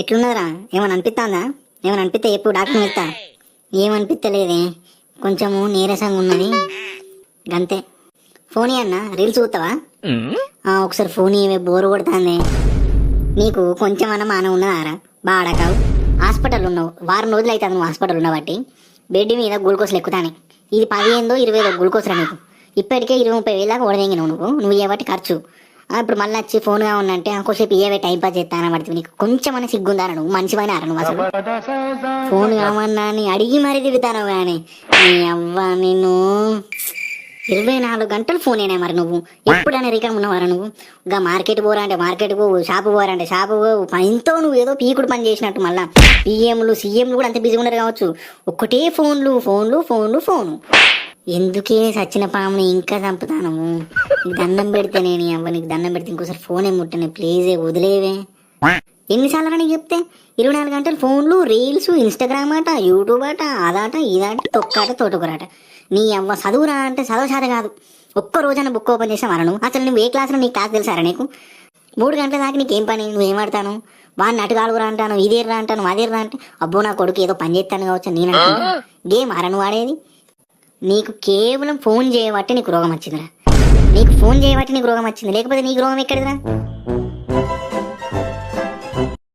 ఎట్లున్నదిరా? ఏమని అనిపిస్తుందా? ఏమని అనిపిస్తే ఎప్పుడు డాక్టర్ వెళ్తా. ఏమనిపిస్తలేదే, కొంచెము నీరసంగా ఉన్నది గంతే. ఫోన్ అన్న రీల్స్ చూస్తావా? ఒకసారి ఫోన్ ఇవే, బోరు కొడుతుంది. నీకు కొంచెం అన్న మానం ఉన్నదారా? బాడకావు హాస్పిటల్ ఉన్నావు, వారం రోజులు అవుతుంది నువ్వు హాస్పిటల్ ఉన్నవాటి. బెడ్ మీద గ్లూకోజ్లు ఎక్కుతానే. ఇది 15-20 గ్లూకోజ్ రా నీకు. ఇప్పటికే 20-30 దాకా ఓడదెంగినావు నువ్వు ఇవ్వబట్టి ఖర్చు. ఇప్పుడు మళ్ళీ వచ్చి ఫోన్ కావాలంటే ఇంకోసేపు ఇవే టైం పాస్ చేస్తాను పడుతుంది. నీకు కొంచెం అని సిగ్గుందారా? నువ్వు మంచివని అరా నువ్వు అసలు? ఫోన్ కావన్నా అని అడిగి మరీ తిరుగుతాను కానీ నీ అవ్వ నిన్ను 24 గంటలు ఫోన్ అయినా మరి నువ్వు ఎప్పుడైనా రికం ఉన్నవారా నువ్వు? ఇంకా మార్కెట్ పోరా అంటే మార్కెట్ పోవు, షాపు పోరంటే షాపు పోవు. ఇంతో నువ్వు ఏదో పీకుడు పని చేసినట్టు. మళ్ళీ పిఎంలు సీఎంలు కూడా అంత బిజీగా ఉండరు కావచ్చు. ఒక్కటే ఫోన్లు ఫోన్లు ఫోన్లు ఫోను. ఎందుకే సచిన పాముని ఇంకా చంపుతాను? నీకు దండం పెడితే నేను అవ్వ, నీకు దండం పెడితే ఇంకోసారి ఫోన్ ముట్టనే ప్లీజే, వదిలేవే. ఎన్నిసార్లు నీకు చెప్తే 24 గంటలు ఫోన్లు, రీల్స్, ఇన్స్టాగ్రామ్ అట, యూట్యూబ్ అట, అదాట ఇదాట, తొక్కాట తోటకూరట. నీ అవ్వ చదువురా అంటే చదువు శాత కాదు. ఒక్క రోజైనా బుక్ ఓపెన్ చేసావరా నువ్వు? అసలు నువ్వు ఏ క్లాస్లో నీకు క్లాస్ తెలుసారా నీకు? 3 గంటల దాకా నీకేం పని? నువ్వేం ఆడతాను? వాడిని అటుగాలుగురా అంటాను, ఇదేర్రా అంటాను, అదేర్రా అంటే అబ్బో నా కొడుకు ఏదో పని చేస్తాను కావచ్చు నేను అనుకుంటా. గేమ్ అరా నువ్వు ఆడేది? నీకు కేవలం ఫోన్ చేయబట్టి నీకు రోగం వచ్చిందిరా. నీకు ఫోన్ చేయబట్టి నీకు రోగం వచ్చింది, లేకపోతే నీకు రోగం ఎక్కడిదిరా?